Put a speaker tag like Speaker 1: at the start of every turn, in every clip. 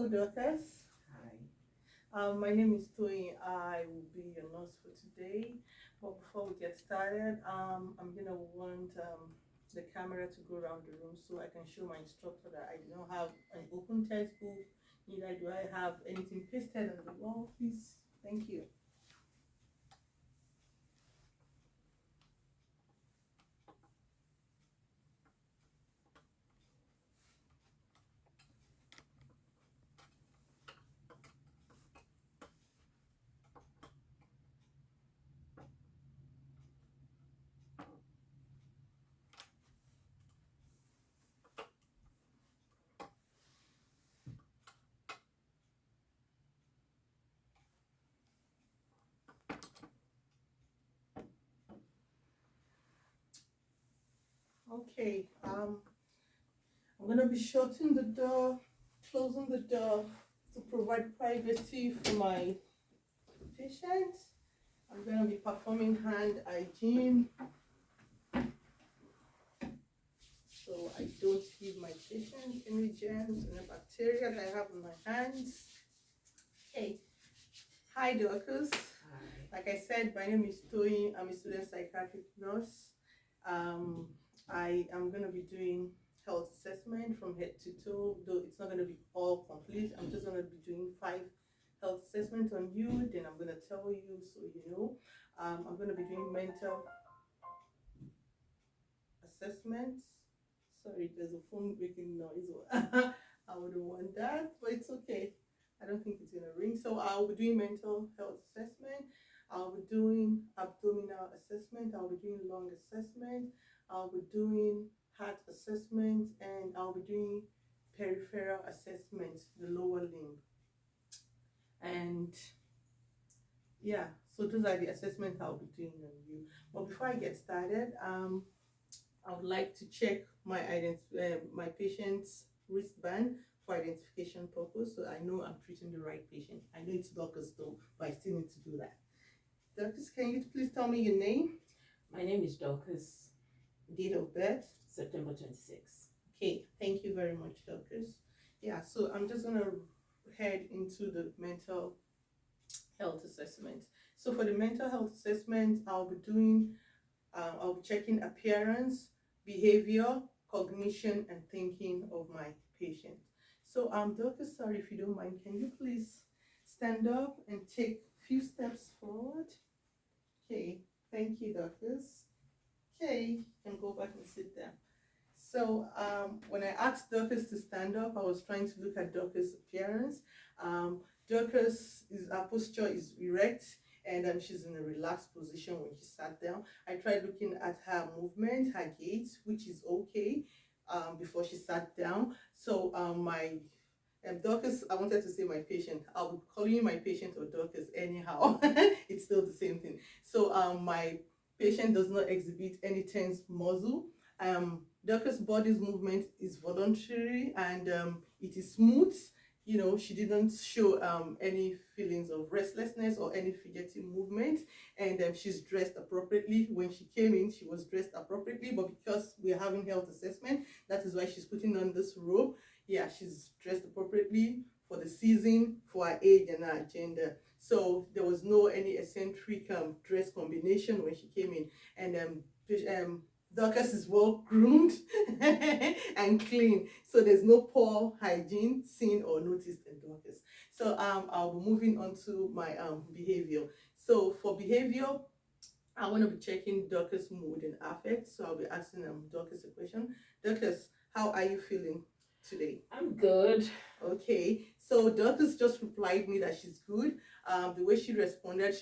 Speaker 1: Hello, Dorcas.
Speaker 2: Hi.
Speaker 1: My name is Toyin. I will be your nurse for today. But before we get started, I'm gonna want the camera to go around the room so I can show my instructor that I do not have an open textbook, neither do I have anything pasted on the wall. Please, thank you. Okay. I'm gonna be shutting the door, closing the door to provide privacy for my patients. I'm gonna be performing hand hygiene so I don't give my patient any germs and bacteria that I have in my hands. Okay. Hi, doctors.
Speaker 2: Hi.
Speaker 1: Like I said, my name is Toyin. I'm a student psychiatric nurse. Um, I am going to be doing health assessment from head to toe, though it's not going to be all complete. I'm just going to be doing 5 health assessments on you. Then I'm going to tell you so you know. I'm going to be doing mental assessments. Sorry, there's a phone making noise. I wouldn't want that, but it's okay. I don't think it's gonna ring. So I'll be doing mental health assessment. I'll be doing abdominal assessment. I'll be doing lung assessment. I'll be doing heart assessment, and I'll be doing peripheral assessment, the lower limb. And yeah, so those are the assessments I'll be doing on you. But before I get started, I would like to check my patient's wristband for identification purpose, so I know I'm treating the right patient. I know it's Dorcas though, but I still need to do that. Dorcas, can you please tell me your name,
Speaker 2: My name is Dorcas,
Speaker 1: date of birth?
Speaker 2: September 26.
Speaker 1: Okay, thank you very much, Dorcas. Yeah, so I'm just gonna head into the mental health assessment. So for the mental health assessment, I'll be checking appearance, behavior, cognition, and thinking of my patient. So, Doctor, sorry if you don't mind, can you please stand up and take a few steps forward? Okay, thank you, doctors. Okay, you can go back and sit down. So, when I asked Dorcas to stand up, I was trying to look at Dorcas' appearance. Dorcas, her posture is erect, and she's in a relaxed position when she sat down. I tried looking at her movement, her gait, which is okay, before she sat down. So, my Dorcas, I wanted to say my patient. I'll be calling you my patient or Dorcas anyhow. It's still the same thing. So, my patient does not exhibit any tense muscle. Dorcas' body's movement is voluntary, and it is smooth. You know, she didn't show any feelings of restlessness or any fidgety movement, and she's dressed appropriately. When she came in, she was dressed appropriately, but because we're having health assessment, that is why she's putting on this robe. Yeah, she's dressed appropriately for the season, for her age and her gender. So there was no any eccentric dress combination when she came in, and Dorcas is well groomed and clean, so there's no poor hygiene seen or noticed in Dorcas. So I'll be moving on to my behavior. So for behavior, I want to be checking Dorcas' mood and affect. So I'll be asking Dorcas a question. Dorcas, how are you feeling today?
Speaker 2: I'm good.
Speaker 1: Okay, so Dorcas just replied me that she's good. The way she responded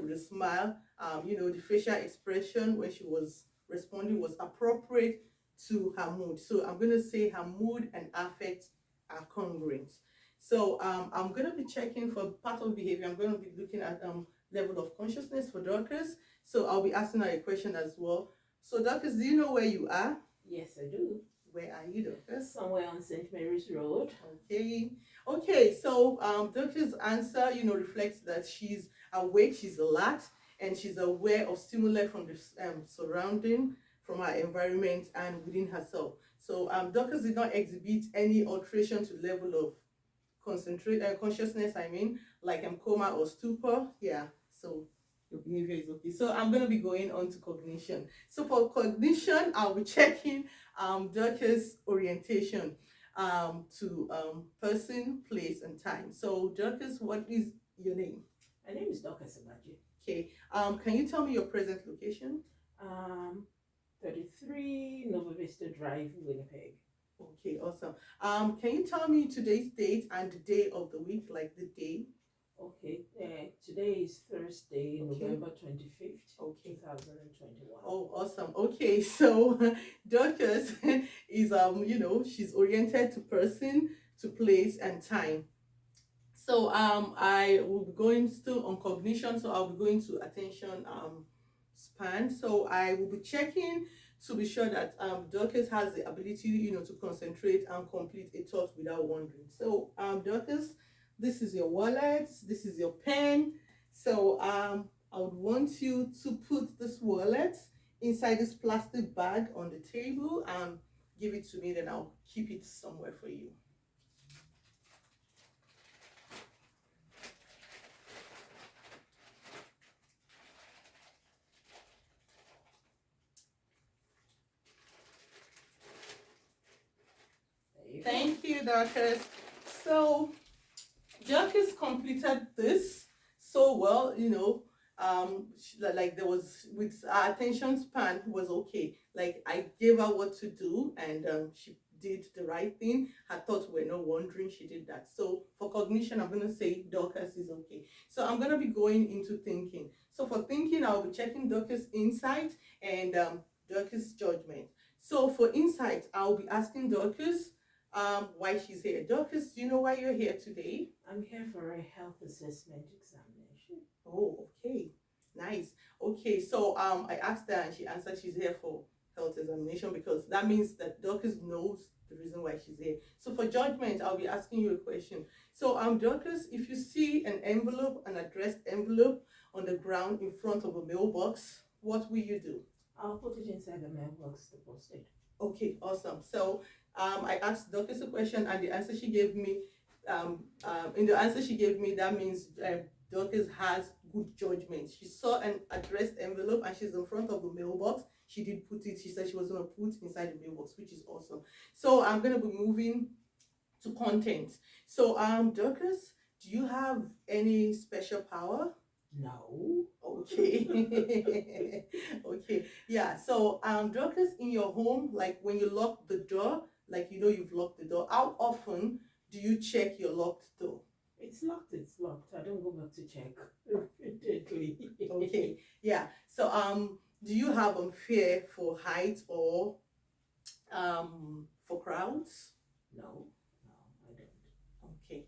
Speaker 1: with a smile. The facial expression when she was responding was appropriate to her mood. So I'm going to say her mood and affect are congruent. So I'm going to be checking for part of behavior. I'm going to be looking at level of consciousness for Dorcas. So I'll be asking her a question as well. So Dorcas, do you know where you are?
Speaker 2: Yes, I do.
Speaker 1: Where are you, Dorcas?
Speaker 2: Somewhere on St. Mary's Road.
Speaker 1: Okay. Okay, so Dorcas' answer, reflects that she's awake, she's alert, and she's aware of stimuli from the surrounding, from her environment, and within herself. So Dorcas did not exhibit any alteration to level of consciousness, I mean, like coma or stupor. Yeah, so your behavior is okay. So I'm going to be going on to cognition. So for cognition, I'll be checking Dorcas orientation to person, place, and time. So Dorcas, what is your name?
Speaker 2: My name is Dr. Sabaji.
Speaker 1: Okay. Can you tell me your present location?
Speaker 2: 33 Nova Vista Drive, Winnipeg.
Speaker 1: Okay, awesome. Can you tell me today's date and the day of the week, like the day?
Speaker 2: Okay, today is Thursday,
Speaker 1: Okay.
Speaker 2: November 25th,
Speaker 1: Okay.
Speaker 2: 2021.
Speaker 1: Oh, awesome. Okay, so Dorcas is she's oriented to person, to place, and time. So I will be going still on cognition, so I'll be going to attention span. So I will be checking to be sure that Dorcas has the ability, to concentrate and complete a thought without wandering. So Dorcas, this is your wallet, this is your pen. So I would want you to put this wallet inside this plastic bag on the table and give it to me, then I'll keep it somewhere for you. Thank you, Dorcas. So Dorcas completed this so well, like there was with our attention span was okay. Like I gave her what to do, and she did the right thing. Her thoughts were not wandering. She did that. So for cognition, I'm gonna say Dorcas is okay. So I'm gonna be going into thinking. So for thinking, I'll be checking Dorcas' insight and Dorcas' judgment. So for insight, I'll be asking Dorcas why she's here. Dorcas, do you know why you're here today?
Speaker 2: I'm here for a health assessment examination.
Speaker 1: Oh, okay. Nice. Okay, so I asked her and she answered she's here for health examination, because that means that Dorcas knows the reason why she's here. So for judgment, I'll be asking you a question. So Dorcas, if you see an envelope, an addressed envelope on the ground in front of a mailbox, what will you do?
Speaker 2: I'll put it inside the mailbox to post it.
Speaker 1: Okay, awesome. So I asked Dorcas a question, and the answer she gave me, in the answer she gave me, that means Dorcas has good judgment. She saw an addressed envelope and she's in front of the mailbox. She did put it, she said she was going to put inside the mailbox, which is awesome. So I'm going to be moving to content. So Dorcas, do you have any special power?
Speaker 2: No.
Speaker 1: Okay. Okay. Yeah. So Dorcas, in your home, like when you lock the door, like you've locked the door, how often do you check your locked door?
Speaker 2: It's locked. I don't go back to check repeatedly.
Speaker 1: Okay. Yeah. So do you have fear for heights or for crowds?
Speaker 2: No, I don't.
Speaker 1: Okay.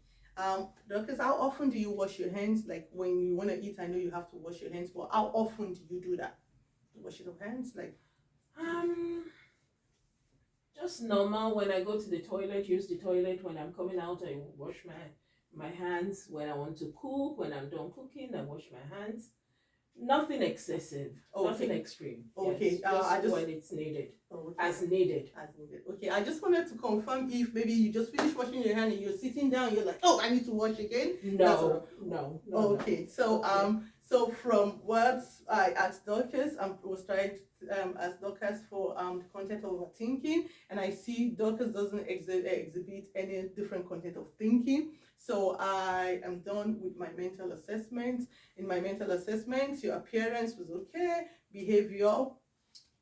Speaker 1: Dorcas, how often do you wash your hands? Like when you want to eat, I know you have to wash your hands, but how often do you do that? Washing of hands, like
Speaker 2: just normal. When I go to the toilet, use the toilet. When I'm coming out, I wash my hands. When I want to cook, when I'm done cooking, I wash my hands. Nothing excessive,
Speaker 1: Okay.
Speaker 2: Nothing extreme.
Speaker 1: Okay.
Speaker 2: Yes, just when it's needed,
Speaker 1: okay.
Speaker 2: as needed.
Speaker 1: Okay, I just wanted to confirm if maybe you just finished washing your hand and you're sitting down, you're like, oh, I need to wash again.
Speaker 2: No.
Speaker 1: Okay, so so from words I asked Dorcas, was trying to ask Dorcas for the content of thinking, and I see Dorcas doesn't exhibit any different content of thinking. So I am done with my mental assessment. In my mental assessment, your appearance was okay, behavior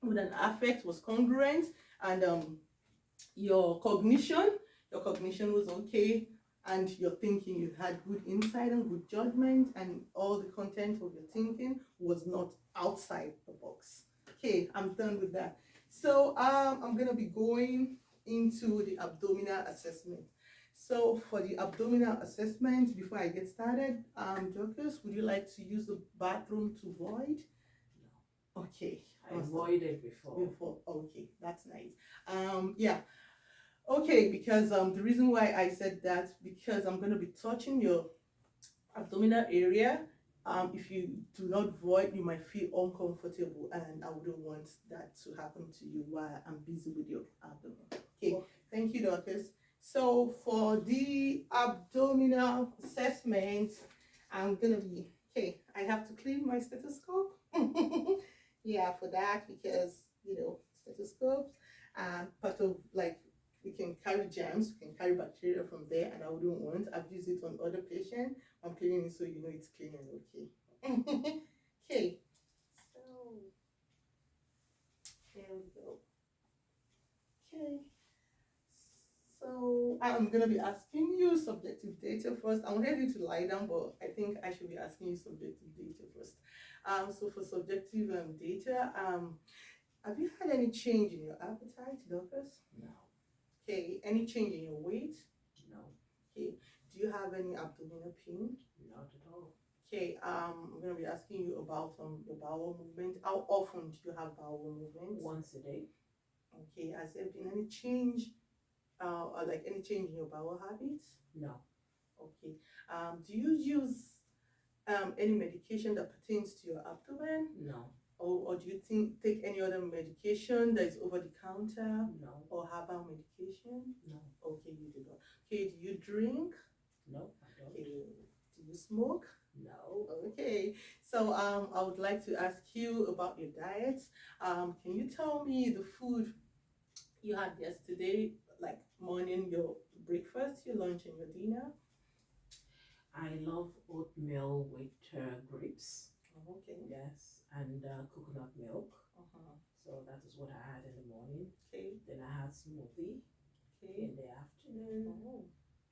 Speaker 1: with an affect was congruent, and your cognition was okay, and your thinking, you had good insight and good judgment, and all the content of your thinking was not outside the box. Okay, I'm done with that. So I'm gonna be going into the abdominal assessment. So for the abdominal assessment, before I get started, Dorcas, would you like to use the bathroom to void?
Speaker 2: No.
Speaker 1: Okay.
Speaker 2: I avoided before.
Speaker 1: Okay, that's nice. Yeah. Okay, because the reason why I said that, because I'm gonna be touching your abdominal area. If you do not void, you might feel uncomfortable, and I wouldn't want that to happen to you while I'm busy with your abdomen. Okay, thank you, Dorcas. So for the abdominal assessment, I'm gonna be okay. I have to clean my stethoscope. Yeah, for that because stethoscopes part of like we can carry germs, we can carry bacteria from there, and I wouldn't want. I've used it on other patients. I'm cleaning it so it's clean and okay. Okay, so there we go. Okay. So I'm gonna be asking you subjective data first. I wanted you to lie down, but I think I should be asking you subjective data first. So for subjective data, have you had any change in your appetite, Dorcas?
Speaker 2: No.
Speaker 1: Okay. Any change in your weight?
Speaker 2: No.
Speaker 1: Okay. Do you have any abdominal pain?
Speaker 2: Not at all.
Speaker 1: Okay. I'm gonna be asking you about the bowel movement. How often do you have bowel movements?
Speaker 2: Once a day.
Speaker 1: Okay. Has there been any change? Or like any change in your bowel habits?
Speaker 2: No.
Speaker 1: Okay. Do you use any medication that pertains to your abdomen?
Speaker 2: No.
Speaker 1: Or do you take any other medication that is over the counter?
Speaker 2: No.
Speaker 1: Or herbal medication?
Speaker 2: No.
Speaker 1: Okay, you do not. Okay, do you drink?
Speaker 2: No, I don't.
Speaker 1: Okay. Do you smoke?
Speaker 2: No.
Speaker 1: Okay. So I would like to ask you about your diet. Can you tell me the food you had yesterday, like morning, your breakfast, your lunch, and your dinner?
Speaker 2: I love oatmeal with grapes.
Speaker 1: Okay.
Speaker 2: Yes, and coconut milk.
Speaker 1: Uh-huh.
Speaker 2: So that is what I had in the morning.
Speaker 1: Okay.
Speaker 2: Then I had smoothie
Speaker 1: Okay.
Speaker 2: in the afternoon.
Speaker 1: Oh.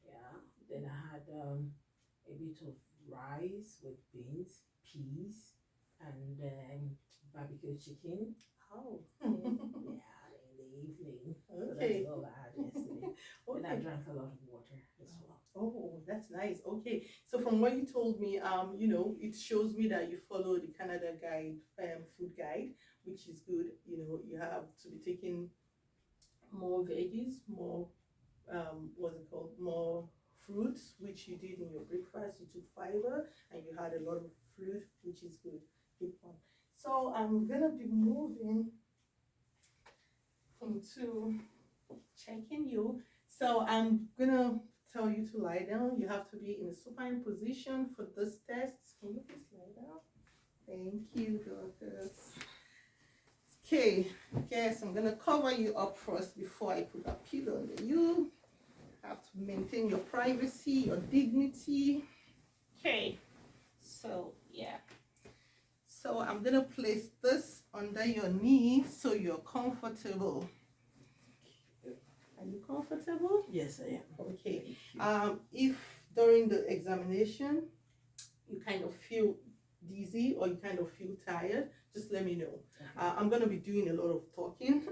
Speaker 2: Yeah. Then I had a bit of rice with beans, peas, and barbecue chicken.
Speaker 1: Oh.
Speaker 2: Yeah, in the evening. So
Speaker 1: Okay.
Speaker 2: that's all I had yesterday. And I
Speaker 1: Okay.
Speaker 2: drank a lot of water as well.
Speaker 1: Oh, that's nice. Okay. So from what you told me, it shows me that you follow the Canada Guide, food guide, which is good. You have to be taking more veggies, more what's it called, more fruits, which you did in your breakfast. You took fiber and you had a lot of fruit, which is good. Good one. So I'm gonna be moving into checking you. So I'm gonna tell you to lie down. You have to be in a supine position for this test. Can you please lie down? Thank you, Dorcas. Okay, so I'm gonna cover you up first before I put a pillow on you. Have to maintain your privacy, your dignity. Okay, so yeah. So I'm gonna place this under your knee so you're comfortable. Are you comfortable?
Speaker 2: Yes, I am.
Speaker 1: Okay. If during the examination you kind of feel dizzy or you kind of feel tired, just let me know. I'm gonna be doing a lot of talking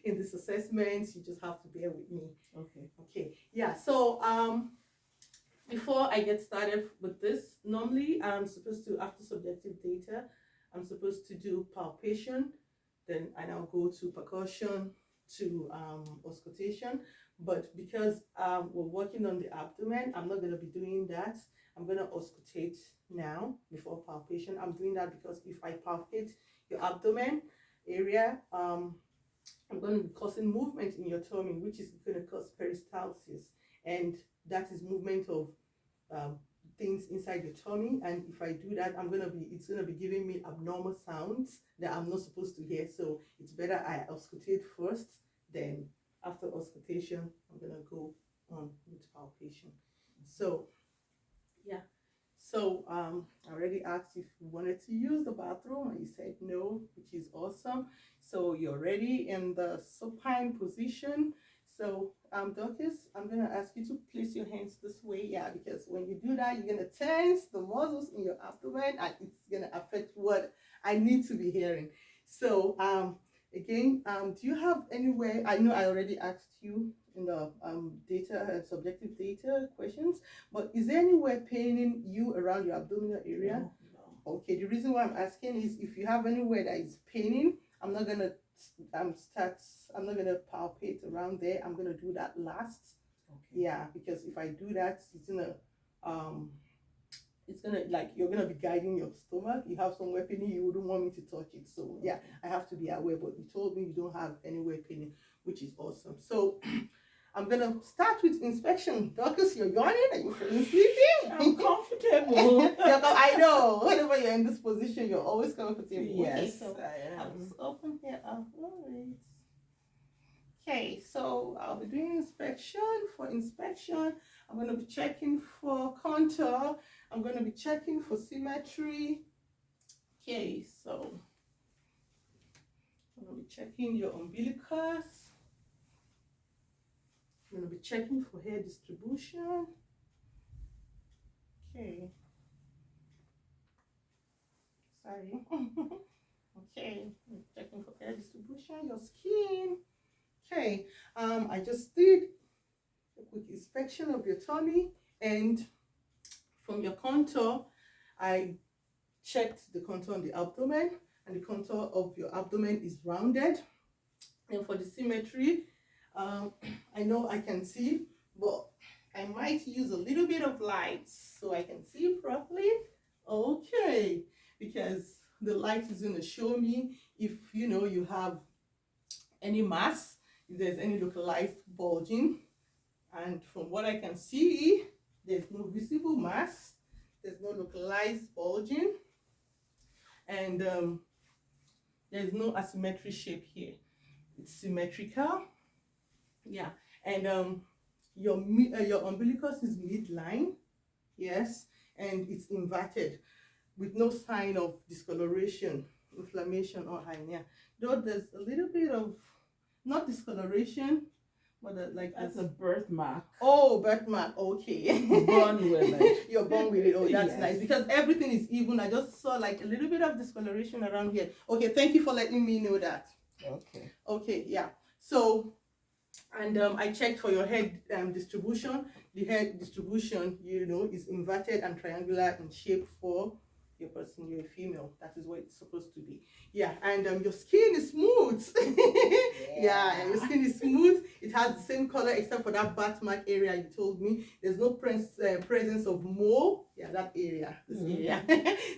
Speaker 1: in this assessment. You just have to bear with me.
Speaker 2: Okay.
Speaker 1: Okay. Yeah. So before I get started with this, normally I'm supposed to, after subjective data, I'm supposed to do palpation, then I'll go to percussion, to auscultation. But because we're working on the abdomen, I'm not going to be doing that. I'm going to auscultate now before palpation. I'm doing that because if I palpate your abdomen area, I'm going to be causing movement in your tummy, which is going to cause peristalsis, and that is movement of things inside your tummy. And if I do that, it's gonna be giving me abnormal sounds that I'm not supposed to hear. So it's better I auscultate first, then after auscultation I'm gonna go on with palpation. So yeah, so I already asked if you wanted to use the bathroom and you said no, which is awesome. So you're ready in the supine position. So Dorcas, I'm gonna ask you to place your hands this way, yeah, because when you do that, you're gonna tense the muscles in your abdomen, and it's gonna affect what I need to be hearing. So again, do you have anywhere? I know I already asked you in the subjective data questions, but is there anywhere paining you around your abdominal area?
Speaker 2: No.
Speaker 1: Okay, the reason why I'm asking is if you have anywhere that is paining, I'm not gonna palpate around there. I'm gonna do that last.
Speaker 2: Okay.
Speaker 1: Yeah, because if I do that, it's gonna like you're gonna be guiding your stomach. You have somewhere paining, you wouldn't want me to touch it. So yeah, I have to be aware. But you told me you don't have anywhere paining, which is awesome. So I'm gonna start with inspection. Dorcas, you're yawning. Are you feeling sleepy?
Speaker 2: I'm comfortable.
Speaker 1: I know. Whenever you're in this position, you're always comfortable.
Speaker 2: Yes,
Speaker 1: okay, so
Speaker 2: I
Speaker 1: I'll
Speaker 2: am.
Speaker 1: just open here. Okay, so I'll be doing inspection. For inspection, I'm going to be checking for contour. I'm going to be checking for symmetry. Okay, so I'm going to be checking your umbilicus. I'm going to be checking for hair distribution. Okay. Sorry. Okay, I'm checking for hair distribution, your skin. Okay, I just did a quick inspection of your tummy, and from your contour, I checked the contour on the abdomen, and the contour of your abdomen is rounded. And for the symmetry, I know I can see, but I might use a little bit of light so I can see properly. Okay, because the light is going to show me if you have any mass, if there's any localized bulging. And from what I can see, there's no visible mass, there's no localized bulging, and there's no asymmetry shape here. It's symmetrical. Yeah, and your umbilicus is midline, yes, and it's inverted with no sign of discoloration, inflammation, or hernia. Though there's a little bit of, not discoloration, but
Speaker 2: That's a birthmark.
Speaker 1: Oh, birthmark. Okay.
Speaker 2: Born with it.
Speaker 1: You're born with it. Oh, that's
Speaker 2: Yes.
Speaker 1: nice, because everything is even. I just saw like a little bit of discoloration around here. Okay, thank you for letting me know that.
Speaker 2: Okay.
Speaker 1: Okay, yeah. So, and I checked for your head distribution. The head distribution, is inverted and triangular in shape for your person. You're a female. That is what it's supposed to be. Yeah, and your skin is smooth. Yeah, your skin is smooth. It has the same color except for that birthmark area you told me. There's no presence of mole. Yeah, that area. This area.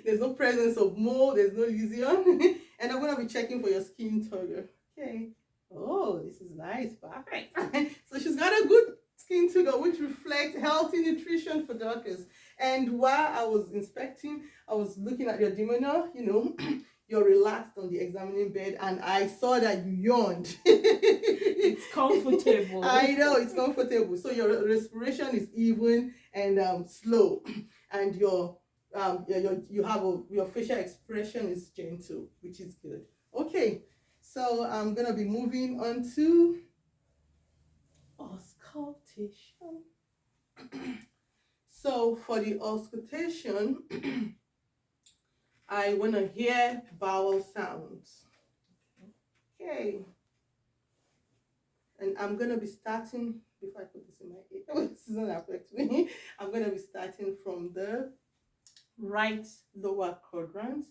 Speaker 1: There's no presence of mole. There's no lesion. And I'm gonna be checking for your skin tone. Okay. Oh, this is nice. Perfect. So she's got a good skin tone, which reflects healthy nutrition for Dorcas. And while I was inspecting, I was looking at your demeanor, you're relaxed on the examining bed, and I saw that you yawned.
Speaker 2: It's comfortable.
Speaker 1: I know, it's comfortable. So your respiration is even and slow, and your facial expression is gentle, which is good. Okay, so I'm gonna be moving on to auscultation. So for the auscultation, I want to hear vowel sounds. Okay. And I'm going to be starting, before I put this in my ear, this doesn't affect me. I'm going to be starting from the right lower quadrant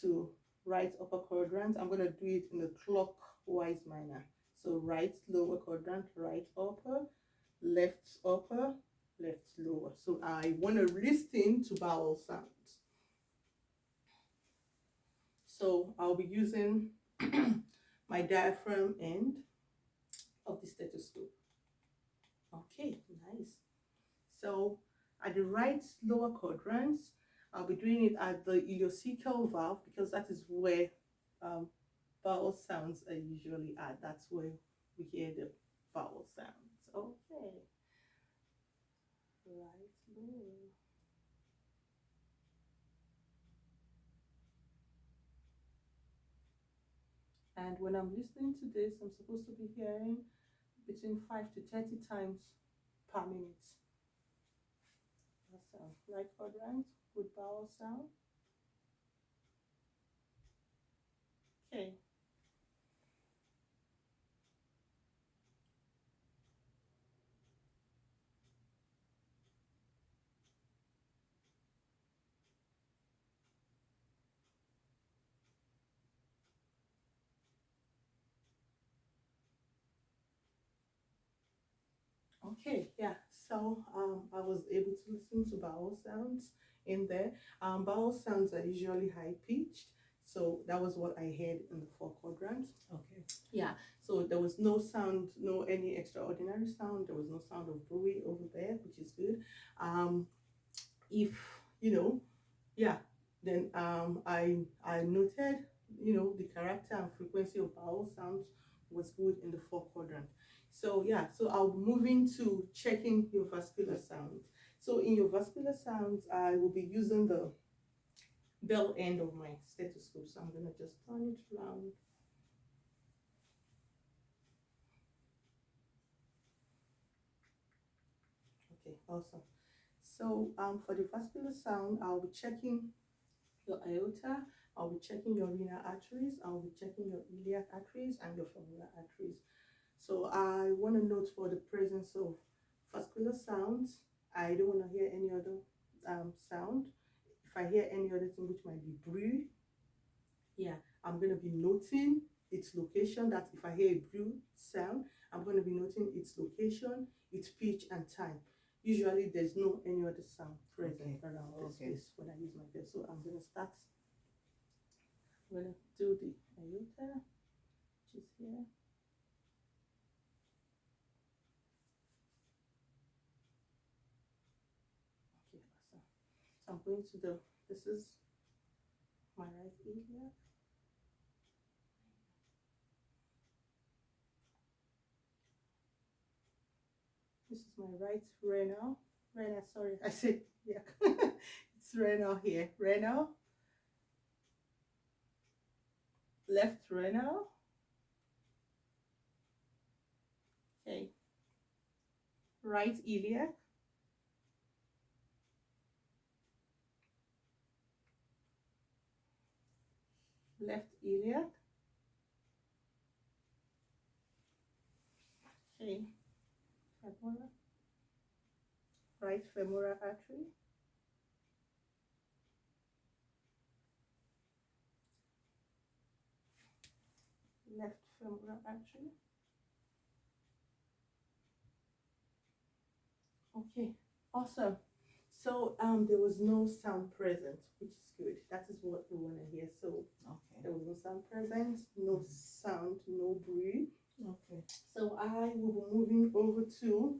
Speaker 1: to right upper quadrant. I'm going to do it in a clockwise manner. So right lower quadrant, right upper, left upper, left lower. So I want to listen to vowel sounds. So I'll be using my diaphragm end of the stethoscope. Okay, nice. So at the right lower quadrant, I'll be doing it at the ileocecal valve, because that is where vowel sounds are usually at. That's where we hear the vowel sounds. Okay. Right lower. And when I'm listening to this, I'm supposed to be hearing between 5 to 30 times per minute. That's right quadrant, good vowel sound. Okay. Okay, yeah. So I was able to listen to vowel sounds in there. Vowel sounds are usually high pitched. So that was what I heard in the four quadrants.
Speaker 2: Okay.
Speaker 1: Yeah, so there was no sound, no any extraordinary sound. There was no sound of buoy over there, which is good. If you know, yeah, then I noted, the character and frequency of vowel sounds was good in the four quadrant. So yeah, so I'll be moving to checking your vascular sounds. So in your vascular sounds, I will be using the bell end of my stethoscope. So I'm gonna just turn it around. Okay, awesome. So for the vascular sound, I'll be checking your aorta, I'll be checking your renal arteries, I'll be checking your iliac arteries and your femoral arteries. So I want to note for the presence of vascular sounds. I don't want to hear any other sound. If I hear any other thing which might be brew, yeah, I'm going to be noting its location. That if I hear a brew sound, I'm going to be noting its location, its pitch and time. Usually there's no any other sound present around this space when I use my bell. So I'm going to start. I'm going to do the aorta, which is here. Okay, awesome. So I'm going to this is my right iliac. This is my right renal. Sorry, I said yeah. It's renal here. Renal. Left renal. Okay. Right iliac. Left iliac. Okay. Femoral. Right femoral artery. Left femoral artery. Okay, awesome. So there was no sound present, which is good. That is what we want to hear. So there was no sound present, no sound, no breathe.
Speaker 2: Okay.
Speaker 1: So I will be moving over to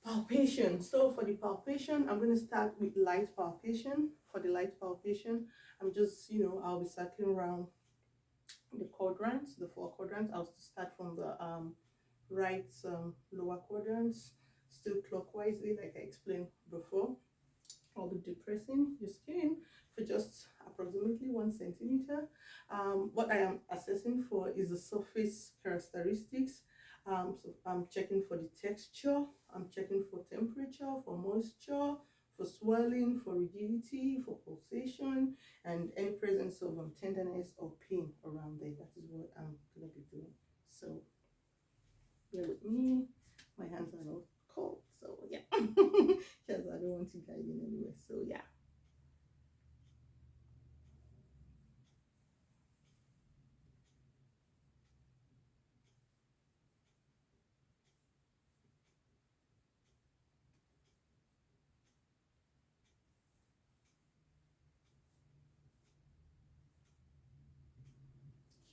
Speaker 1: palpation. So for the palpation, I'm going to start with light palpation. For the light palpation, I'm just, I'll be circling around the quadrants, the four quadrants. I'll start from the right lower quadrants, still clockwise, like I explained before. I'll be depressing your skin for just approximately 1 centimeter. What I am assessing for is the surface characteristics. So I'm checking for the texture, I'm checking for temperature, for moisture, for swelling, for rigidity, for pulsation, and any presence of tenderness or pain around there. That is what I'm going to be doing. So bear with me. My hands are not cold, so yeah. Because I don't want to guide in anywhere. So yeah.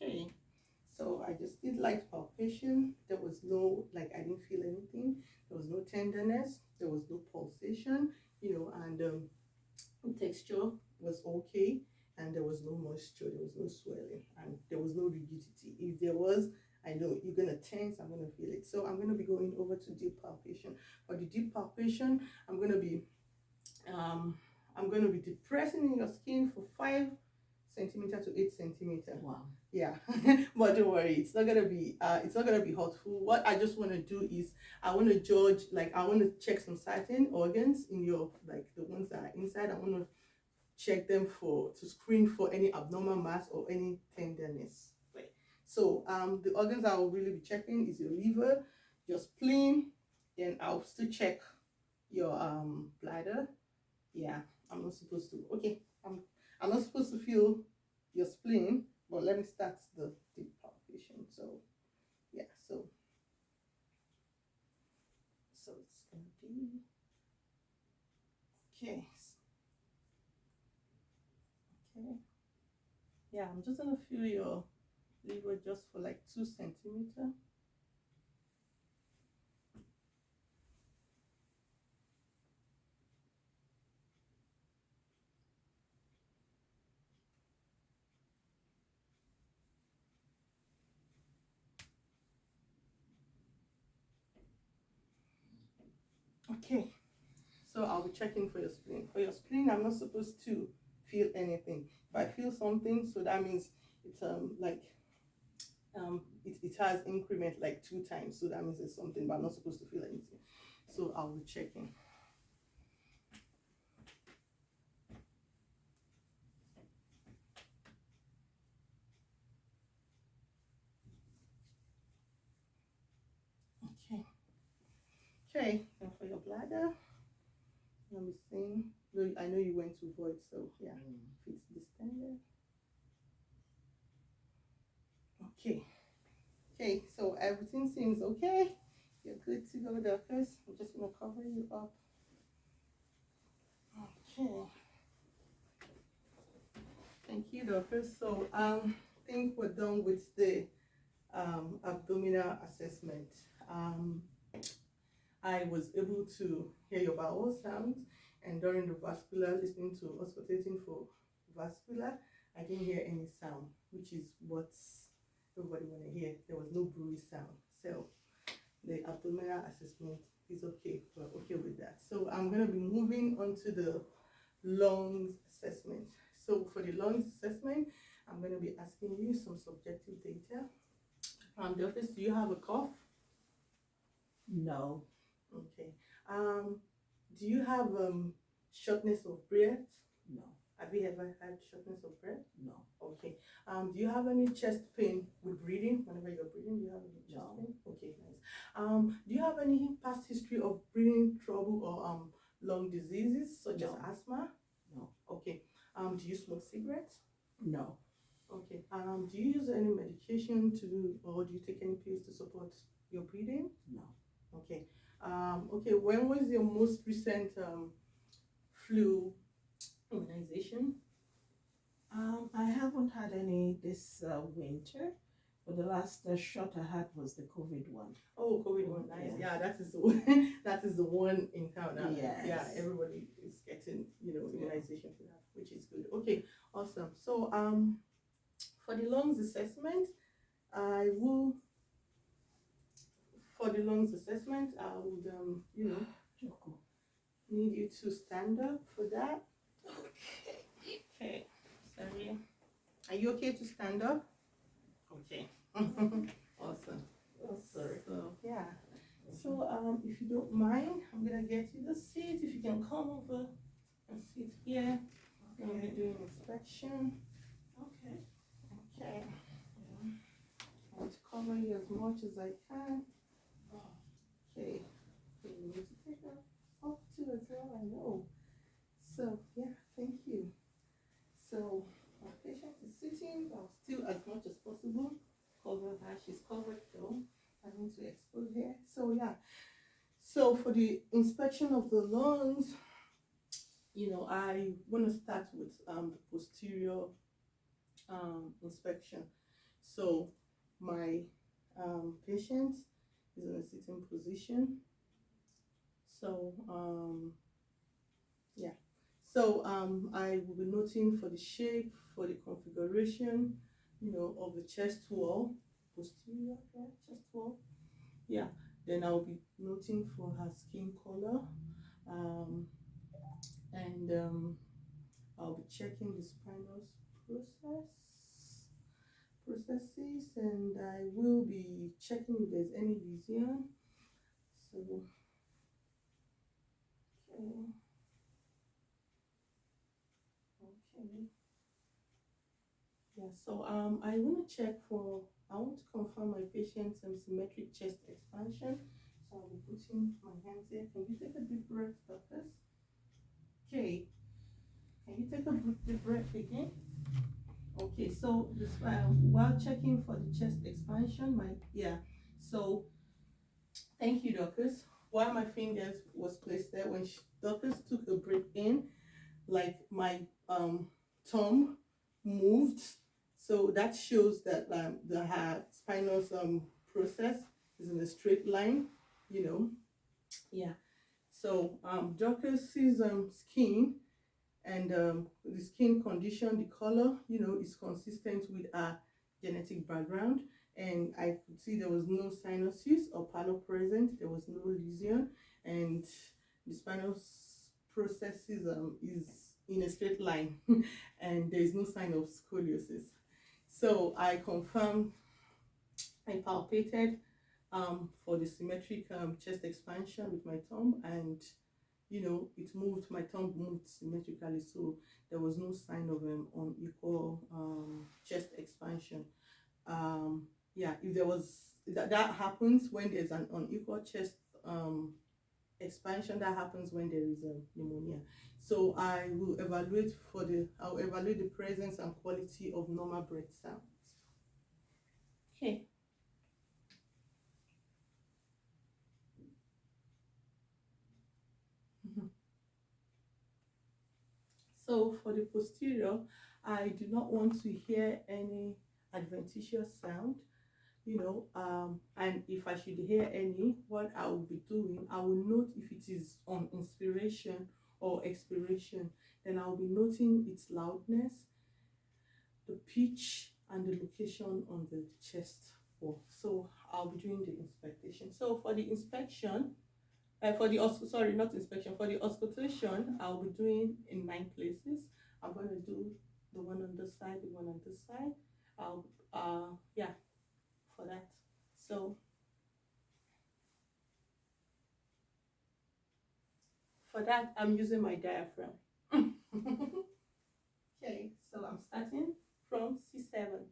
Speaker 1: Okay. So I just did light palpation. There was no, I didn't feel anything. There was no tenderness. There was no pulsation, and texture was okay. And there was no moisture. There was no swelling. And there was no rigidity. If there was, I know you're going to tense. I'm going to feel it. So I'm going to be going over to deep palpation. For the deep palpation, I'm going to be depressing in your skin for 5 centimeter to 8 centimeter.
Speaker 2: Wow.
Speaker 1: Yeah. But don't worry, it's not gonna be hurtful. What I just want to do is I want to judge, I want to check some certain organs in your, the ones that are inside. I want to check them to screen for any abnormal mass or any tenderness. Right. So the organs I will really be checking is your liver, your spleen, then I'll still check your bladder. Yeah, I'm not supposed to. Okay, I'm not supposed to feel your spleen, but let me start the deep palpation. So yeah, so it's gonna be okay. Okay. Yeah, I'm just gonna feel your liver just for like 2 centimeters. Okay, so I'll be checking for your spleen. For your spleen, I'm not supposed to feel anything. If I feel something, so that means it's like it has increment like 2 times, so that means it's something, but I'm not supposed to feel anything. So I'll be checking. Okay. Okay, and for your bladder, let me see. No, I know you went to void, so yeah, fits the standard. Okay. Okay, so everything seems okay. You're good to go, doctors. I'm just gonna cover you up. Okay. Thank you, doctors. So I think we're done with the abdominal assessment. I was able to hear your bowel sounds, and during the vascular, listening to auscultating for vascular, I didn't hear any sound, which is what everybody want to hear. There was no brewery sound. So the abdominal assessment is okay. We're okay with that. So I'm going to be moving on to the lungs assessment. So for the lungs assessment, I'm going to be asking you some subjective data. Doctors, do you have a cough?
Speaker 2: No.
Speaker 1: Okay. Do you have shortness of breath?
Speaker 2: No.
Speaker 1: Have you ever had shortness of breath?
Speaker 2: No.
Speaker 1: Okay. Do you have any chest pain with breathing? Whenever you're breathing, do you have any chest pain? Okay, nice. Do you have any past history of breathing trouble or lung diseases such as asthma?
Speaker 2: No.
Speaker 1: Okay. Do you smoke cigarettes?
Speaker 2: No.
Speaker 1: Okay. Do you use any medication or do you take any pills to support your breathing?
Speaker 2: No.
Speaker 1: Okay. Okay. When was your most recent flu immunization?
Speaker 2: I haven't had any this winter, but the last shot I had was the COVID one.
Speaker 1: Oh, COVID one, nice.
Speaker 2: Yeah.
Speaker 1: Yeah, that is the one. That is the one in town now.
Speaker 2: Yes.
Speaker 1: Yeah, everybody is getting immunization for that, which is good. Okay, awesome. So for the lungs assessment, I will. For the lungs assessment, I would need you to stand up for that. Okay. Okay. Sorry. Are you okay to stand up? Okay. Awesome.
Speaker 2: Oh, sorry.
Speaker 1: So yeah. So if you don't mind, I'm gonna get you the seat. If you can come over and sit here. I'm gonna be doing inspection.
Speaker 2: Okay.
Speaker 1: Okay. I want to cover you as much as I can. Okay. You need to take that off too as well, I know. So yeah, thank you. So my patient is sitting. I'll still, as much as possible, cover her. She's covered though. I need to expose here. So yeah. So for the inspection of the lungs, I want to start with the posterior inspection. So my patient is in a sitting position. So yeah. So I will be noting for the shape, for the configuration, of the chest wall, posterior chest wall. Yeah. Then I'll be noting for her skin color, and I'll be checking the spinal processes, and I will be checking if there's any lesion. So okay. Yeah, so I want to confirm my patient's symmetric chest expansion. So I'll be putting my hands here. Can you take a deep breath, doctors? Okay. Can you take a deep breath again? Okay, so this while checking for the chest expansion, so thank you, doctors. While my fingers was placed there, when doctors took a breath in, like my thumb moved So that shows that the her spinal process is in a straight line, you know. Yeah. So Dorcas's skin and the skin condition, the color, is consistent with our genetic background. And I could see there was no sinuses or pallor present, there was no lesion, and the spinal processes is in a straight line, and there is no sign of scoliosis. So I confirmed, I palpated for the symmetric chest expansion with my thumb, and it moved, my thumb moved symmetrically, so there was no sign of unequal chest expansion. Yeah, if there was, that happens when there's an unequal chest expansion. That happens when there is a pneumonia. So I'll evaluate the presence and quality of normal breath sounds. Okay. So for the posterior, I do not want to hear any adventitious sound, and if I should hear any, what I will be doing, I will note if it is on inspiration or expiration. Then I'll be noting its loudness, the pitch, and the location on the chest wall. So I'll be doing the inspection. So for the inspection, sorry, not inspection, for the auscultation, I'll be doing in 9 places. I'm going to do the one on this side, the one on this side. I'll yeah, for that. So for that, I'm using my diaphragm. Okay, so I'm starting from C7.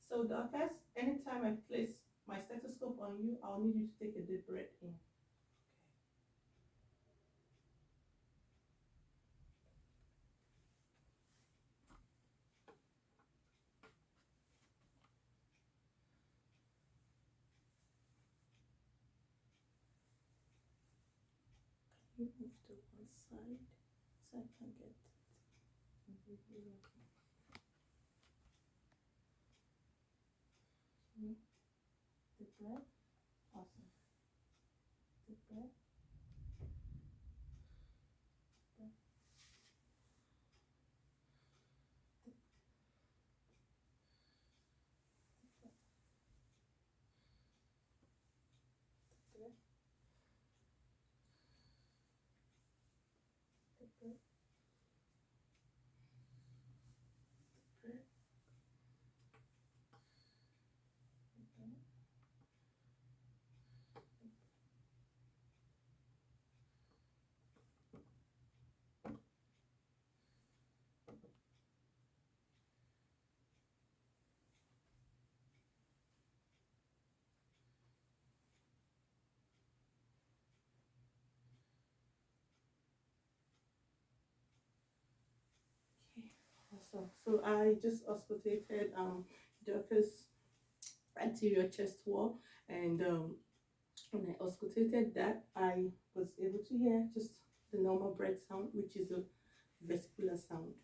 Speaker 1: So Dorcas, anytime I place my stethoscope on you, I'll need you to take a deep breath in. You move to one side so I can get it. Deep breath. Awesome. Deep breath. Awesome. So I just auscultated Dorcas' anterior chest wall, and when I auscultated that, I was able to hear just the normal breath sound, which is a vesicular sound.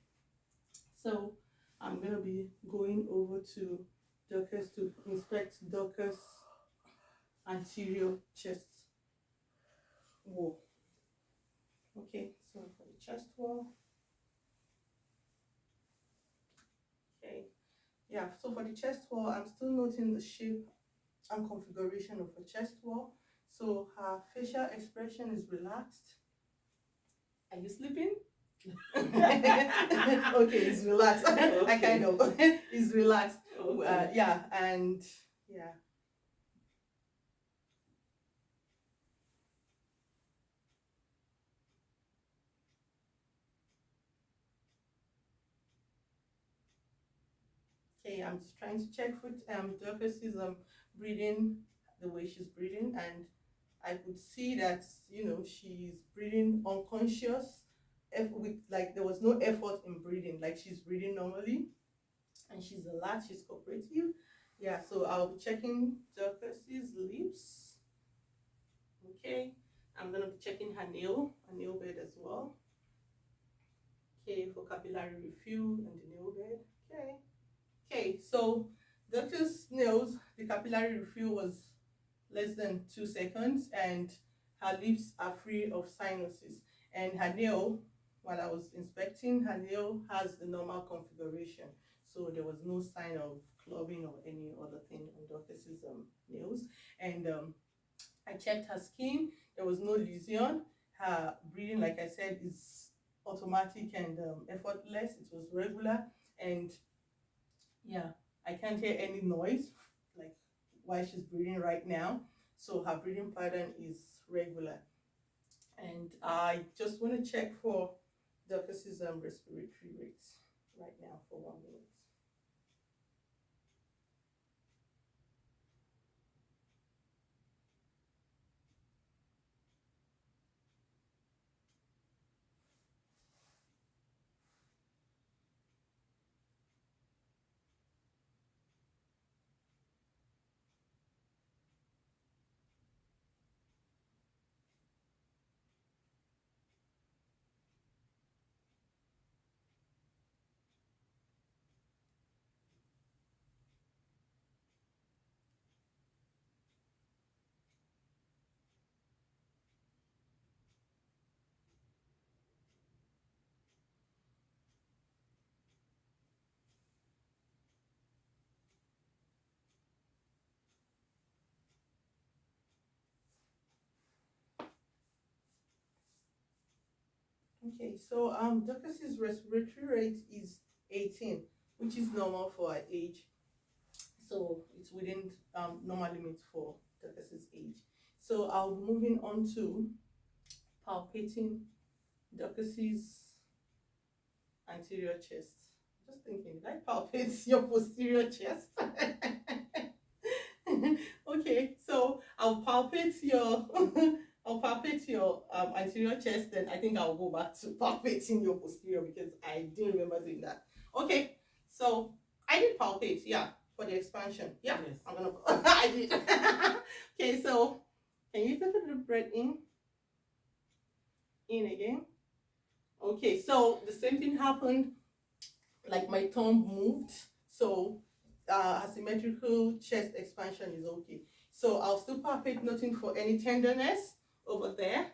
Speaker 1: So I'm gonna be going over to Dorcas to inspect Dorcas' anterior chest wall. Okay, so for the chest wall. Okay, yeah, so for the chest wall, I'm still noting the shape and configuration of her chest wall. So her facial expression is relaxed. Are you sleeping? Okay, it's relaxed. Okay. I kind of it's relaxed. Okay. Yeah, and yeah. Okay, I'm just trying to check with Dorcas is breathing the way she's breathing, and I could see that she's breathing unconscious, with like there was no effort in breathing, like she's breathing normally, and she's alert, she's cooperative. Yeah, so I'll be checking Dorcas's lips. Okay, I'm gonna be checking her nail bed as well. Okay, for capillary refill and the nail bed. Okay. Okay, so doctor's nails, the capillary refill was less than 2 seconds, and her lips are free of sinuses. And her nail, while I was inspecting, her nail has the normal configuration. So there was no sign of clubbing or any other thing on Dorcas's nails. And I checked her skin, there was no lesion. Her breathing, like I said, is automatic and effortless. It was regular. And yeah, I can't hear any noise like while she's breathing right now. So her breathing pattern is regular. And I just want to check for Dorcas's respiratory rates right now for 1 minute. Okay, so Dorcas's respiratory rate is 18, which is normal for her age. So it's within normal limits for Dorcas's age. So I'll be moving on to palpating Dorcas's anterior chest. Just thinking, did I palpate your posterior chest? Okay, so I'll palpate your I'll palpate your anterior chest, then I think I'll go back to palpating your posterior because I didn't remember doing that. Okay, so I did palpate, yeah, for the expansion. Yeah,
Speaker 2: Yes.
Speaker 1: I'm gonna I did. Okay, so can you take a deep breath in? In again. Okay, so the same thing happened, like my thumb moved, so asymmetrical chest expansion is okay. So I'll still palpate, nothing for any tenderness over there.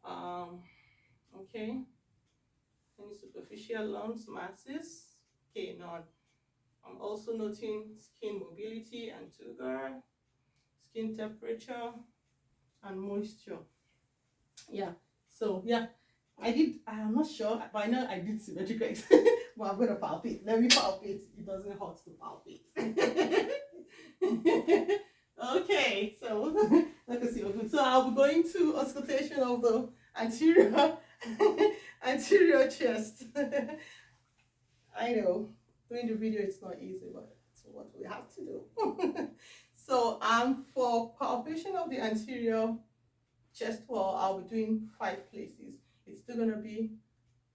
Speaker 1: Okay, any superficial lumps, masses? Okay, none. I'm also noting skin mobility and turgor, skin temperature, and moisture. Yeah, so yeah, I'm not sure, but I know I did symmetrical but I'm gonna palpate. Let me palpate. It doesn't hurt to palpate. Okay, so let us see. So I'll be going to auscultation of the anterior anterior chest. I know doing the video it's not easy, but it's what we have to do. So for palpation of the anterior chest wall, I'll be doing 5 places. It's still gonna be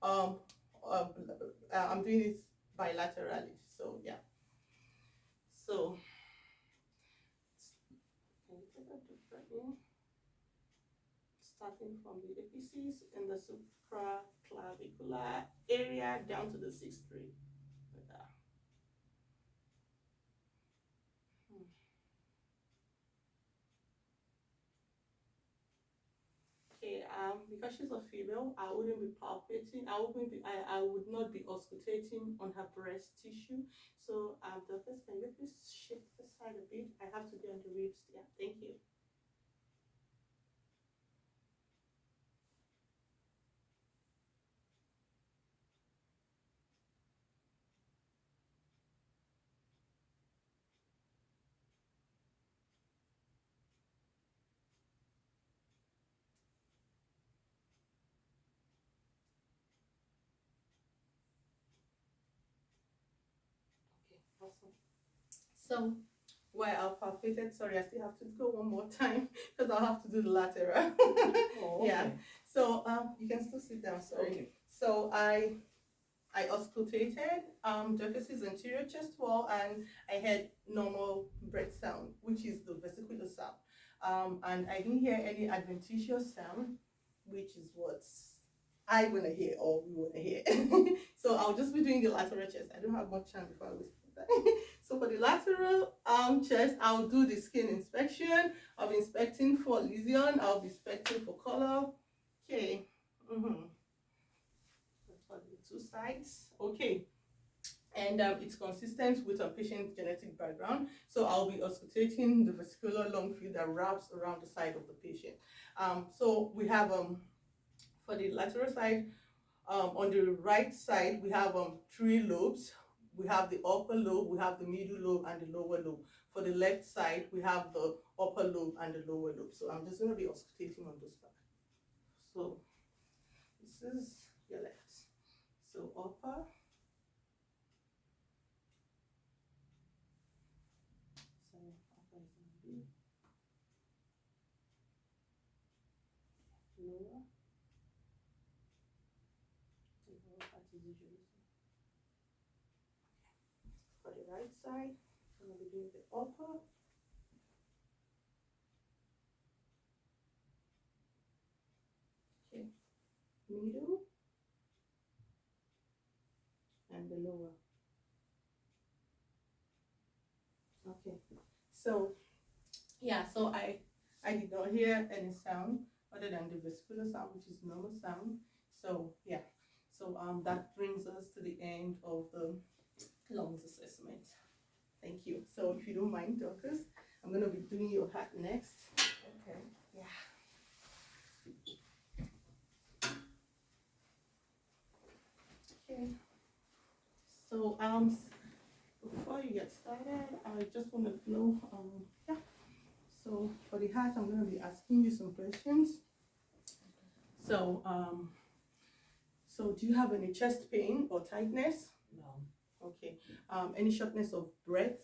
Speaker 1: I'm doing it bilaterally. So yeah. So can you take a deep breath in? Starting from the apices in the supraclavicular area down to the 6th rib. Okay, because she's a female, I wouldn't be palpating. I would not be auscultating on her breast tissue. So, Dorcas, can you please shift the side a bit? I have to be on the ribs. Yeah, thank you. Okay, awesome. So, while I palpated, sorry, I still have to go one more time because I'll have to do the lateral.
Speaker 2: Oh, okay.
Speaker 1: Yeah. So, you can still sit down. Sorry.
Speaker 2: Okay.
Speaker 1: So I auscultated Dorcas's anterior chest wall, and I heard normal breath sound, which is the vesicular sound. And I didn't hear any adventitious sound, which is what's I want to hear or we want to hear. So I'll just be doing the lateral chest. I don't have much time before I waste that. So for the lateral chest, I'll do the skin inspection. I'll be inspecting for lesion. I'll be inspecting for color. Okay. For the two sides. Okay. And it's consistent with a patient's genetic background. So I'll be auscultating the vesicular lung field that wraps around the side of the patient. So we have for the lateral side, on the right side, we have 3 lobes. We have the upper lobe, we have the middle lobe, and the lower lobe. For the left side, we have the upper lobe and the lower lobe. So I'm just going to be auscultating on those parts. So this is your left. So upper. So upper is going to be lower. The lower part is usually for the right side. I'm going to be doing the upper. Okay, middle and the lower. Okay, so yeah, so I did not hear any sound other than the vesicular sound, which is normal sound. So yeah, so that brings us to the end of the lungs assessment. Thank you. So if you don't mind, Dorcas, I'm going to be doing your hat next.
Speaker 2: Okay.
Speaker 1: Yeah. Okay. So before you get started, I just want to know yeah. So for the hat, I'm going to be asking you some questions. So so do you have any chest pain or tightness?
Speaker 2: No.
Speaker 1: Okay. Any shortness of breath?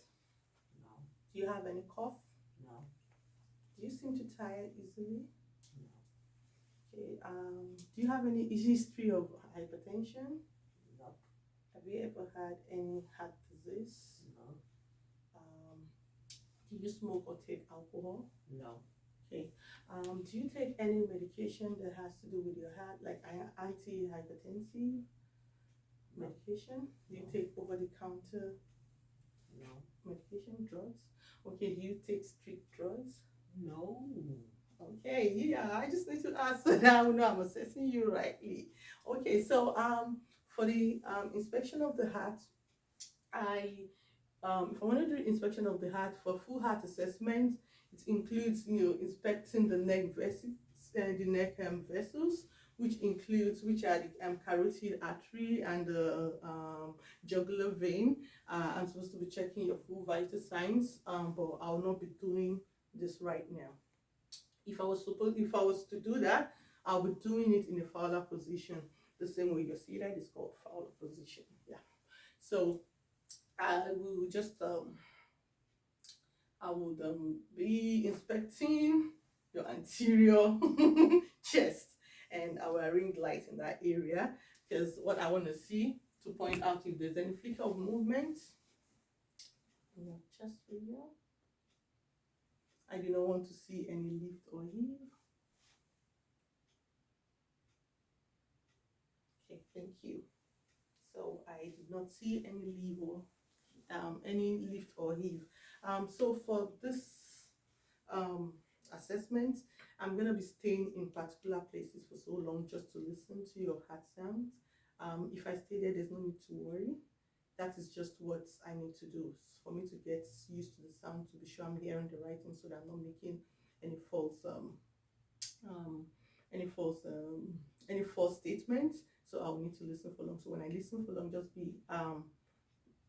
Speaker 2: No.
Speaker 1: Do you have any cough?
Speaker 2: No.
Speaker 1: Do you seem to tire easily?
Speaker 2: No.
Speaker 1: Okay. Do you have any history of hypertension?
Speaker 2: No.
Speaker 1: Have you ever had any heart disease?
Speaker 2: No.
Speaker 1: Do you smoke or take alcohol?
Speaker 2: No.
Speaker 1: Okay. Do you take any medication that has to do with your heart, like antihypertensive medication? Do you take over-the-counter medication, drugs? Okay. Do you take strict drugs?
Speaker 2: No.
Speaker 1: Okay. Yeah. I just need to ask so that I know I'm assessing you rightly. Okay. So for the inspection of the heart, if I want to do inspection of the heart for full heart assessment, it includes inspecting the neck vessels and the neck vessels, which are the carotid artery and the jugular vein. I'm supposed to be checking your full vital signs, but I'll not be doing this right now. If I was to do that, I'll be doing it in a Fowler position, the same way you see that is called Fowler position. Yeah. So I will just I would be inspecting your anterior chest, and I will ring light in that area, because what I want to see to point out if there's any flicker of movement in your chest area. I do not want to see any lift or heave. Okay, thank you. So I did not see any lift or heave. So for this assessment, I'm going to be staying in particular places for so long just to listen to your heart sounds. If I stay there, there's no need to worry. That is just what I need to do for me to get used to the sound, to be sure I'm hearing the right thing, so that I'm not making any false statements. So I'll need to listen for long. So when I listen for long, just be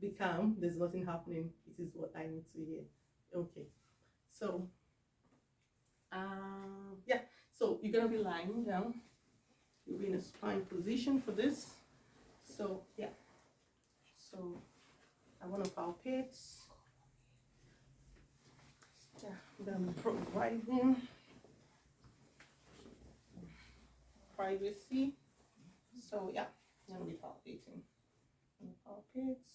Speaker 1: calm. There's nothing happening. It is what I need to hear. Okay. So yeah. So you're gonna be lying down. You'll be in a spine position for this. So yeah. So I want to palpate. Yeah, I'm gonna be providing privacy. So yeah, I'm gonna be palpating. Palpate.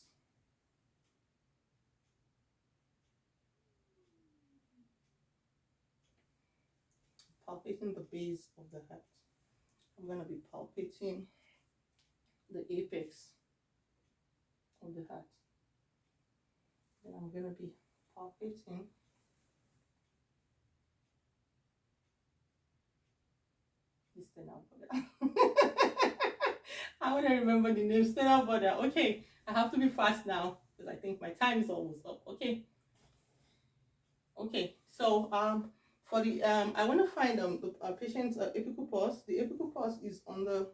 Speaker 1: Palpating the base of the heart. I'm going to be palpating the apex of the heart. Then I'm going to be palpating the sternal border. I want to remember the name, sternal border. Okay, I have to be fast now because I think my time is almost up. Okay. Okay, so for the I want to find the patient's apical pulse. The apical pulse is on the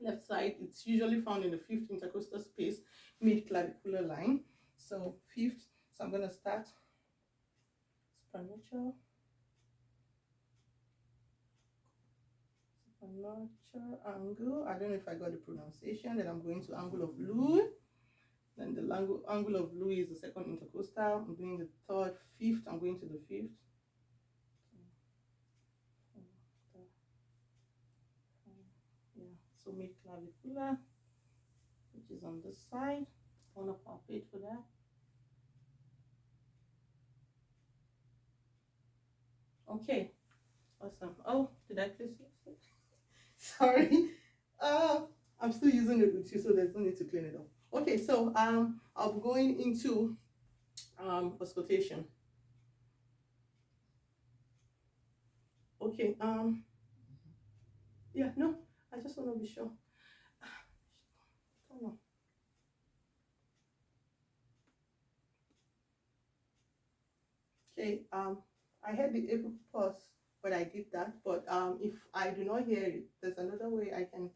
Speaker 1: left side. It's usually found in the fifth intercostal space, mid clavicular line. So fifth. So I'm gonna start supernatural angle. I don't know if I got the pronunciation. Then I'm going to angle of Louis. Then the angle of Louis is the second intercostal. I'm doing the third, fifth. I'm going to the fifth. Yeah, so mid clavicular, which is on this side. I want to palpate for that. Okay, awesome. Oh, did I place it? Sorry. I'm still using it with you, so there's no need to clean it up. Okay, so I'll be going into auscultation. Okay, yeah, no, I just want to be sure. Turn on. Okay, I had the apical pulse, but I did that. But if I do not hear it, there's another way I can.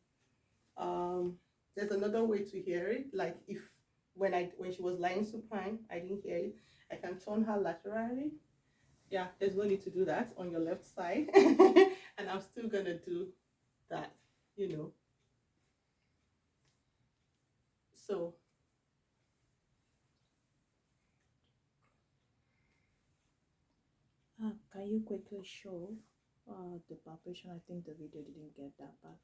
Speaker 1: There's another way to hear it. Like if when she was lying supine, I didn't hear it. I can turn her laterally. Yeah, there's no need to do that on your left side, and I'm still gonna do that. You know. So.
Speaker 3: Can you quickly show the palpation? I think the video didn't get that part.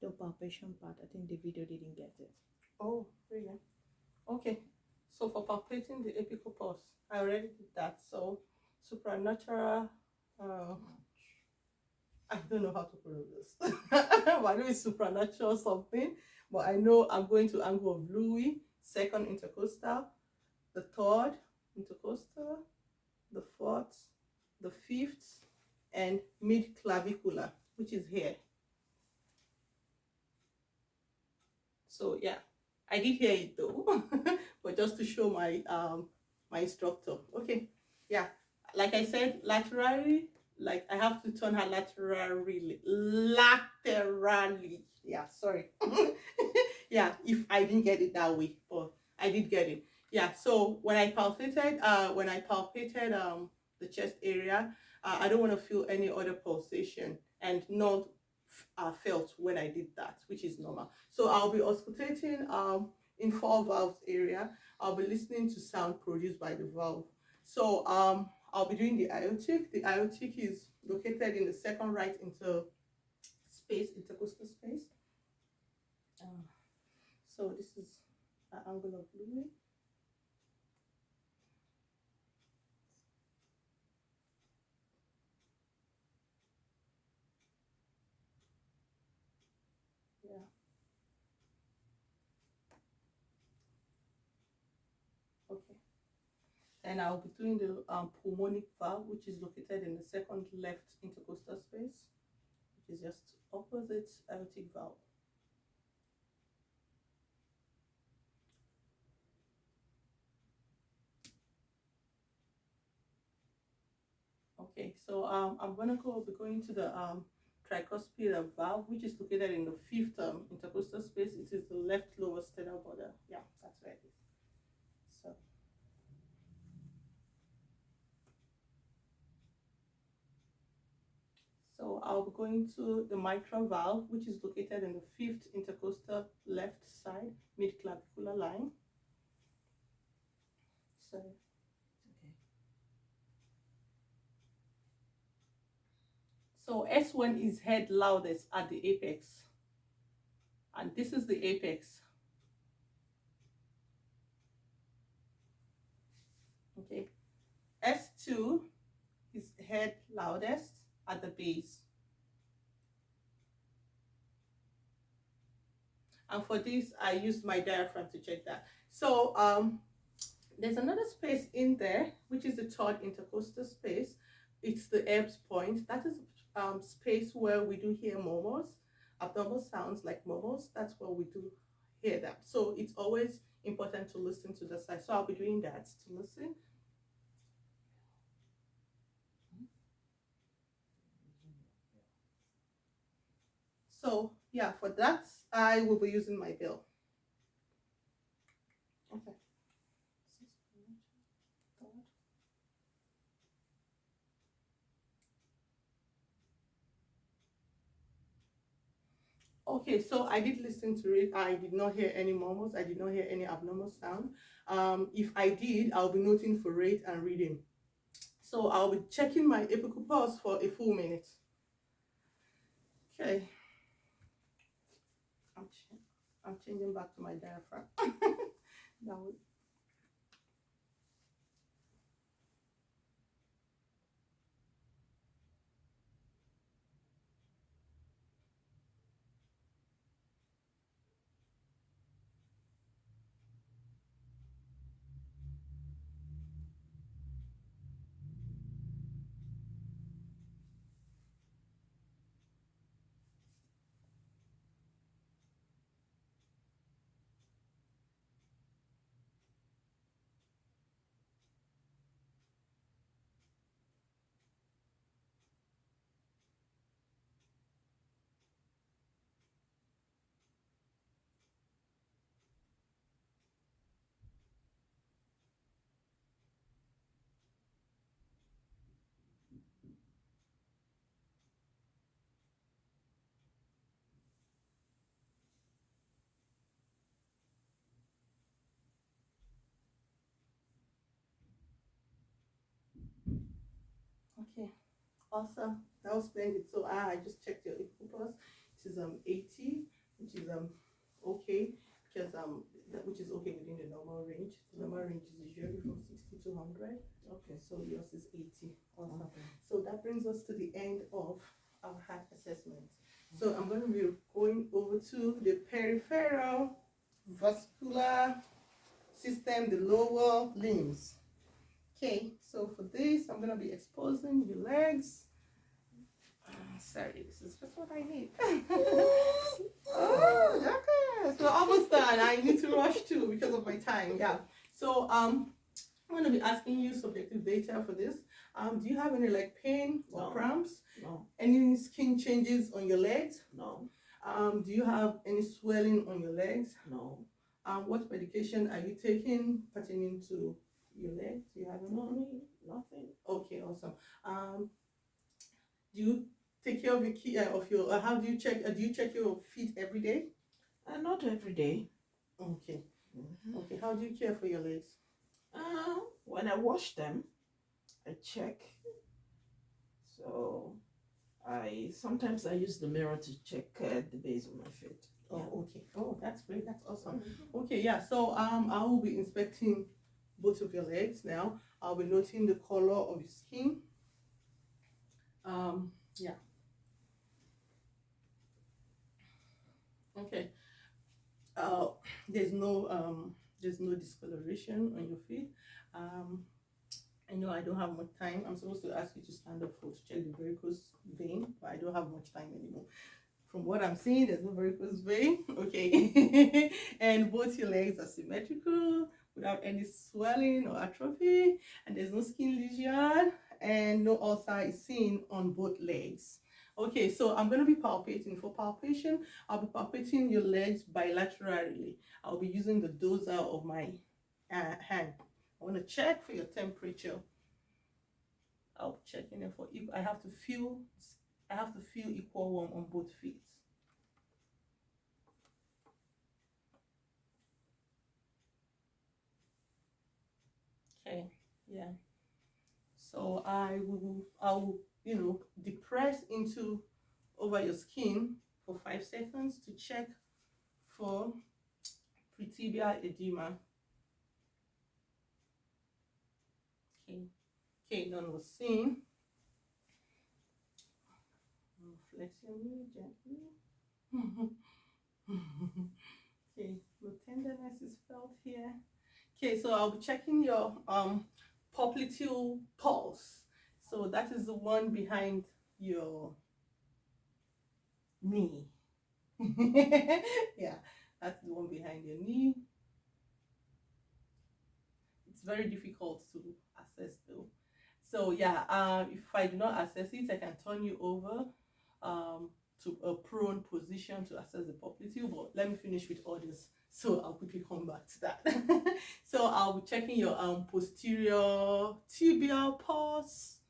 Speaker 3: The palpation part, I think the video didn't get it.
Speaker 1: Oh, really? Okay. So for palpating the apical pulse, I already did that. So supranatural. I don't know how to pronounce this. I know it's supernatural something, but I know I'm going to angle of Louis, second intercostal, the third intercostal, the fourth, the fifth, and mid clavicular, which is here. So yeah, I did hear it though, but just to show my my instructor. Okay, yeah, like I said, laterally, like I have to turn her laterally. Yeah, sorry. Yeah, if I didn't get it that way, but I did get it. Yeah, so when I palpated the chest area, I don't want to feel any other pulsation and not felt when I did that, which is normal. So I'll be auscultating in 4 valves area. I'll be listening to sound produced by the valve. So I'll be doing the aortic. The aortic is located in the second right intercostal space. So this is an angle of Louis. Yeah. Okay. And I'll be doing the pulmonic valve, which is located in the second left intercostal space, which is just opposite aortic valve. Okay, so I'm gonna be going to the tricuspid valve, which is located in the fifth intercostal space. It is the left lower sternal border. Yeah, that's where it is. So I'll be going to the mitral valve, which is located in the fifth intercostal left side, mid-clavicular line. So, okay. So S1 is heard loudest at the apex. And this is the apex. Okay. S2 is heard loudest at the base. And for this, I used my diaphragm to check that. So there's another space in there, which is the third intercostal space. It's the Erb's point. That is space where we do hear murmurs, abnormal sounds like murmurs. That's where we do hear that. So it's always important to listen to the side. So I'll be doing that to listen. So yeah, for that, I will be using my bill. Okay. Okay, so I did listen to it. I did not hear any murmurs. I did not hear any abnormal sound. If I did, I'll be noting for rate and reading. So I'll be checking my apical pulse for a full minute. Okay. I'm changing back to my diaphragm. Now, okay. Awesome. That was splendid. So I just checked your apical pulse. It is 80, which is okay, because which is okay within the normal range. The normal range is usually from 60 to 100.
Speaker 2: Okay.
Speaker 1: So yours is 80. Awesome.
Speaker 2: Okay.
Speaker 1: So that brings us to the end of our heart assessment. So I'm going to be going over to the peripheral vascular system, the lower limbs. Okay, so for this, I'm going to be exposing your legs. Sorry, this is just what I need. Oh, okay. So almost done. I need to rush too because of my time. Yeah. So I'm going to be asking you subjective data for this. Do you have any leg pain or
Speaker 2: No.
Speaker 1: cramps?
Speaker 2: No.
Speaker 1: Any skin changes on your legs?
Speaker 2: No.
Speaker 1: Do you have any swelling on your legs?
Speaker 2: No.
Speaker 1: What medication are you taking pertaining to your legs? Do you have any?
Speaker 2: Nothing.
Speaker 1: Okay, awesome. Do you take care of your key of your? How do you check? Do you check your feet every day?
Speaker 2: Not every day.
Speaker 1: Okay.
Speaker 2: Mm-hmm.
Speaker 1: Okay. How do you care for your legs?
Speaker 2: When I wash them, I check. So I sometimes use the mirror to check the base of my feet.
Speaker 1: Oh,
Speaker 2: Yeah.
Speaker 1: okay. Oh, that's great. That's awesome.
Speaker 2: Mm-hmm.
Speaker 1: Okay, yeah. So I will be inspecting both of your legs now. I'll be noting the color of your skin. Yeah. Okay. There's no discoloration on your feet. I know I don't have much time. I'm supposed to ask you to stand up to check the varicose vein, but I don't have much time anymore. From what I'm seeing, there's no varicose vein. Okay. And both your legs are symmetrical without any swelling or atrophy, and there's no skin lesion, and no ulcer is seen on both legs. Okay, so I'm going to be palpating. For palpation, I'll be palpating your legs bilaterally. I'll be using the doser of my hand. I want to check for your temperature. I'll be checking it for if I have to feel equal warm on both feet. Okay, yeah. So I will depress over your skin for 5 seconds to check for pretibial edema. Okay, none was seen. Flex your knee gently. Okay, no tenderness is felt here. Okay, so I'll be checking your popliteal pulse. So that is the one behind your knee. Yeah, that's the one behind your knee. It's very difficult to assess though. So yeah, if I do not assess it, I can turn you over to a prone position to assess the popliteal, but let me finish with others. So I'll quickly come back to that. So I'll be checking your posterior tibial pulse.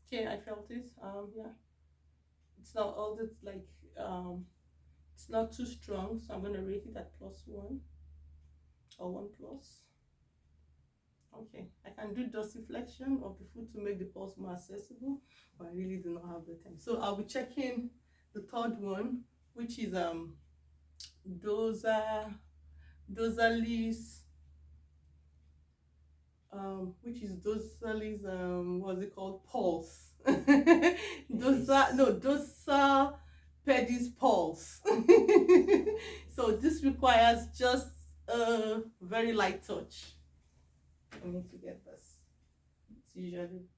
Speaker 1: Okay, I felt it. Yeah, it's not all that like it's not too strong, so I'm gonna rate it at +1 or 1+. Okay, I can do dorsiflexion of the foot to make the pulse more accessible, but I really do not have the time. So I'll be checking the third one, which is dorsalis, what's it called, pulse. Dorsal pedis pulse. So this requires just a very light touch. I need to get this. It's usually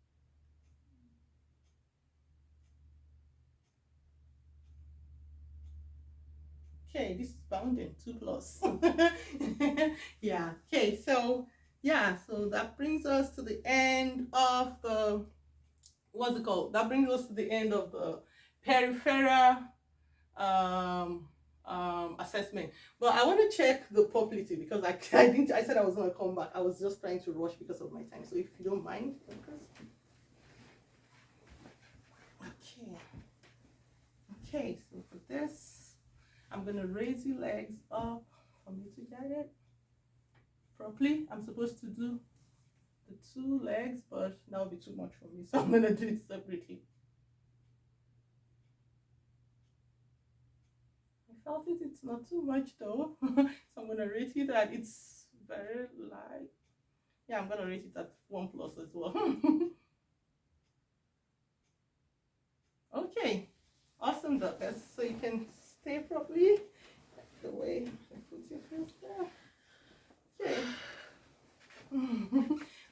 Speaker 1: okay. This is bounding 2+. Yeah. Okay. So yeah. So that brings us to the end of the what's it called? That brings us to the end of the peripheral assessment. But I want to check the popliteal because I said I was going to come back. I was just trying to rush because of my time. So if you don't mind, okay, so for this I'm going to raise your legs up for me to get it properly. I'm supposed to do the 2 legs, but that would be too much for me, so I'm going to do it separately. Felt it, it's not too much though. So I'm gonna rate it at, it's very light. Yeah, I'm gonna rate it at 1+ as well. Okay, awesome, Dorcas. So you can stay properly the way I put your face there. Okay.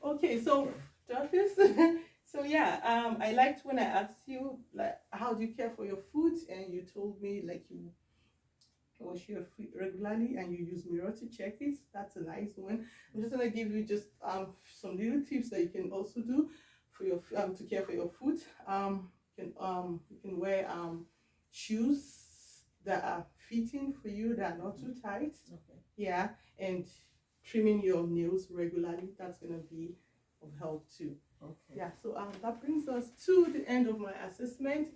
Speaker 1: Okay, so Dorcas, so yeah, I liked when I asked you like how do you care for your foot, and you told me like you wash your feet regularly and you use mirror to check it. That's a nice one. I'm just gonna give you just some little tips that you can also do for your to care for your foot. You can wear shoes that are fitting for you, that are not too tight.
Speaker 2: Okay.
Speaker 1: Yeah, and trimming your nails regularly, that's gonna be of help too.
Speaker 2: Okay.
Speaker 1: Yeah, so that brings us to the end of my assessment.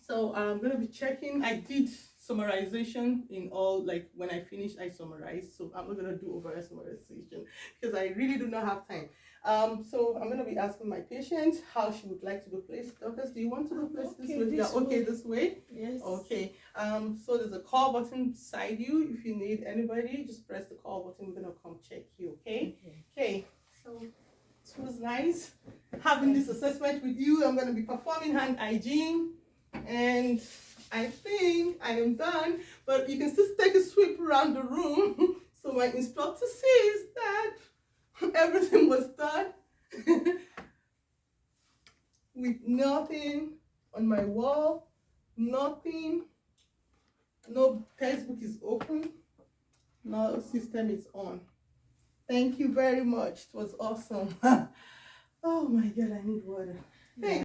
Speaker 1: So I'm gonna be checking. I did summarization in all, like when I finished I summarized, so I'm not gonna do over a summarization because I really do not have time. So I'm gonna be asking my patient how she would like to be placed. Dorcas, do you want to be placed this way? Yeah, okay, this way?
Speaker 2: Yes.
Speaker 1: Okay. So there's a call button beside you. If you need anybody, just press the call button. We're gonna come check you, okay? Okay. So it was nice having this assessment with you. I'm gonna be performing hand hygiene. And I think I am done, but you can still take a sweep around the room so my instructor sees that everything was done with nothing on my wall, nothing, no textbook is open, no system is on. Thank you very much. It was awesome. Oh my God, I need water. Hey.